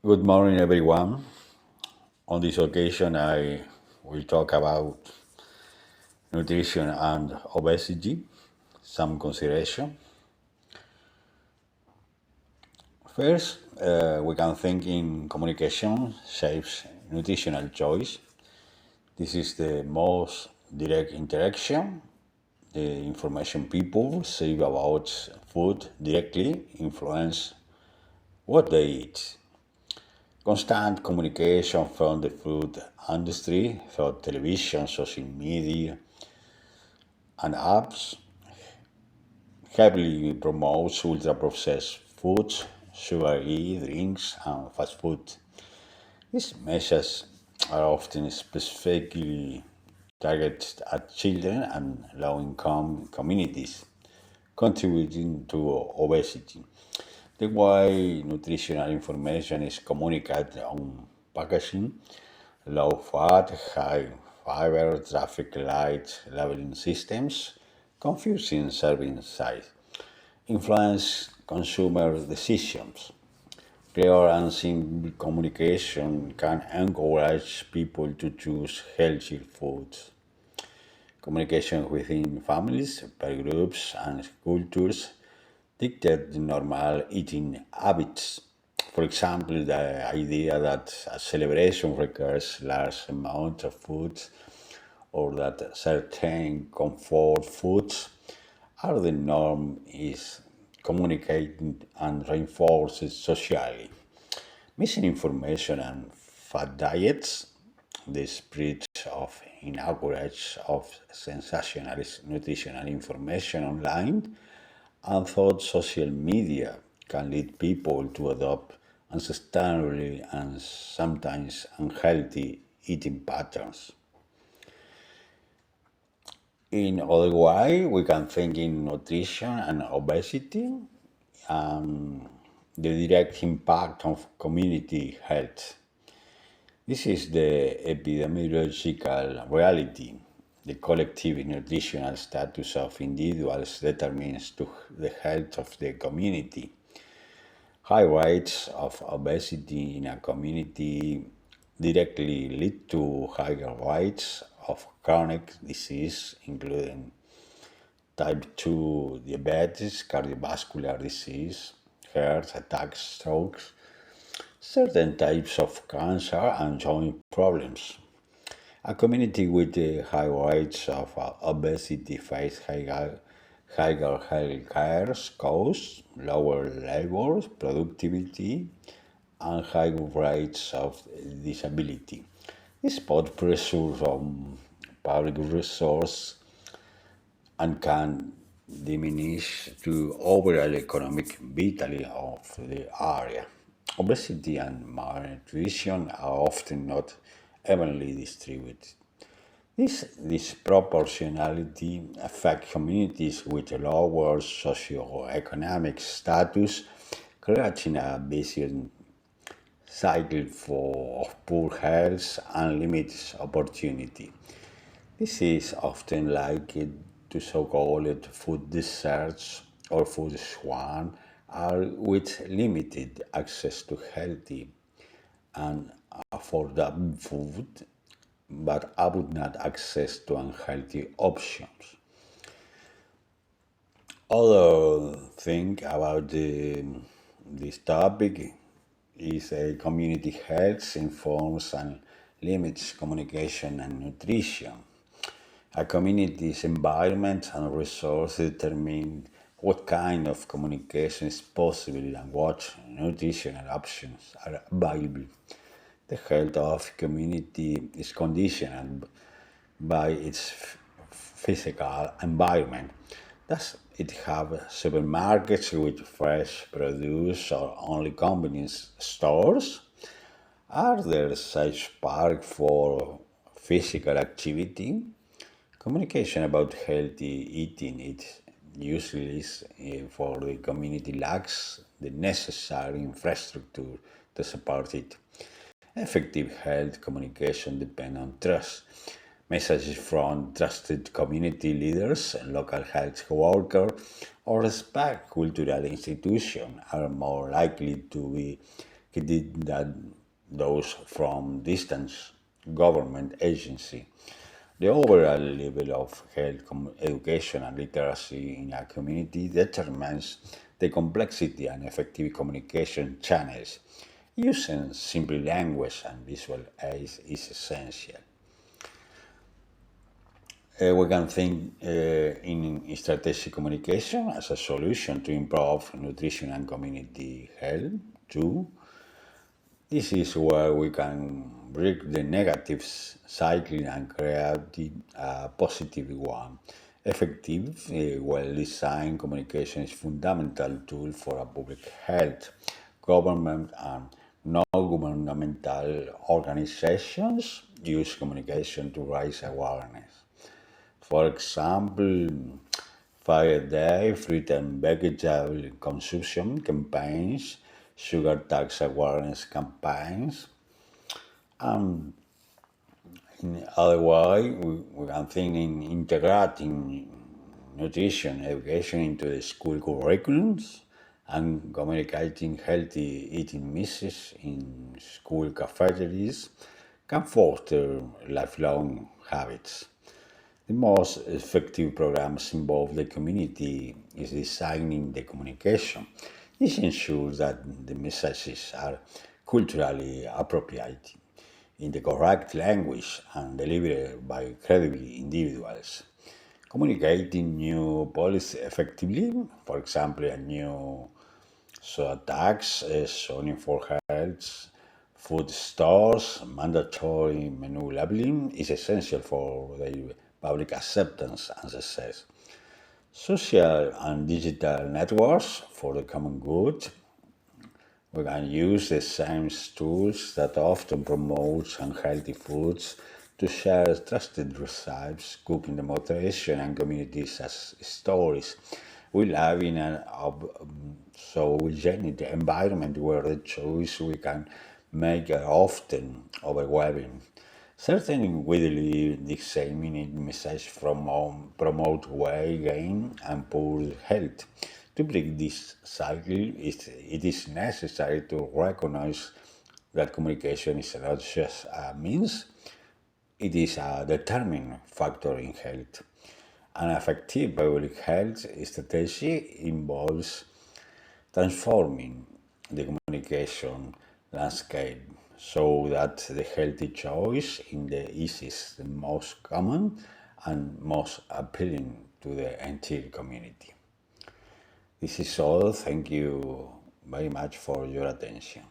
Good morning, everyone. On this occasion, I will talk about nutrition and obesity, some consideration. First, we can think in communication shapes nutritional choice. This is the most direct interaction. The information people receive about food directly influence what they eat. Constant communication from the food industry through television, social media, and apps heavily promotes ultra-processed foods, sugary drinks, and fast food. These measures are often specifically targeted at children and low-income communities, contributing to obesity. The way nutritional information is communicated on packaging, low fat, high fiber, traffic light labeling systems, confusing serving size, influence consumer decisions. Clear and simple communication can encourage people to choose healthier foods. Communication within families, peer groups, and cultures dictate the normal eating habits. For example, the idea that a celebration requires large amounts of food or that certain comfort foods are the norm is communicated and reinforced socially. Missing information and fat diets, the spread of inaccurate of sensationalist nutritional information online, and thought social media can lead people to adopt unsustainable and sometimes unhealthy eating patterns. In other way, we can think in nutrition and obesity and the direct impact of community health. This is the epidemiological reality. The collective nutritional status of individuals determines the health of the community. High rates of obesity in a community directly lead to higher rates of chronic disease, including type 2 diabetes, cardiovascular disease, heart attacks, strokes, certain types of cancer, and joint problems. A community with high rates of obesity face higher healthcare costs, lower labor productivity, and higher rates of disability. This put pressure on public resources and can diminish the overall economic vitality of the area. Obesity and malnutrition are often not evenly distributed. This disproportionality affects communities with lower socioeconomic status, creating a vicious cycle of poor health and limited opportunity. This is often linked to so-called food deserts or food swan, are with limited access to healthy and affordable food, but abundant access to unhealthy options. Other thing about this topic is community health informs and limits communication and nutrition. A community's environment and resources determine what kind of communication is possible and what nutritional options are available. The health of community is conditioned by its physical environment. Does it have supermarkets with fresh produce or only convenience stores? Are there safe parks for physical activity? Communication about healthy eating is useless for the community lacks the necessary infrastructure to support it. Effective health communication depends on trust. Messages from trusted community leaders, local health workers, or respect cultural institutions are more likely to be he did that those from distance government agency. The overall level of health education and literacy in a community determines the complexity and effective communication channels. Using simple language and visual aids is essential. We can think in strategic communication as a solution to improve nutrition and community health. Too, this is where we can break the negative cycle and create a positive one. Effective, well-designed communication is fundamental tool for a public health. Government and non-governmental organizations use communication to raise awareness. For example, Fire Day, fruit and vegetable consumption campaigns, sugar tax awareness campaigns. In other way, we can think in integrating nutrition education into the school curriculums and communicating healthy eating messages in school cafeterias can foster lifelong habits. The most effective programs involve the community is designing the communication. This ensures that the messages are culturally appropriate in the correct language and delivered by credible individuals. Communicating new policy effectively, for example, a new soda tax, zoning for health, food stores, mandatory menu labeling is essential for the public acceptance and success. Social and digital networks for the common good. We can use the same tools that often promote unhealthy foods to share trusted recipes, cooking demonstration, and communities as stories. We live in so hygienic environment where the choice we can make are often overwhelming. Certainly, widely disseminated messages from promote weight gain and poor health. To break this cycle, it is necessary to recognize that communication is not just a means, it is a determining factor in health. An effective public health strategy involves transforming the communication landscape so that the healthy choice in the is the most common and most appealing to the entire community. This is all. Thank you very much for your attention.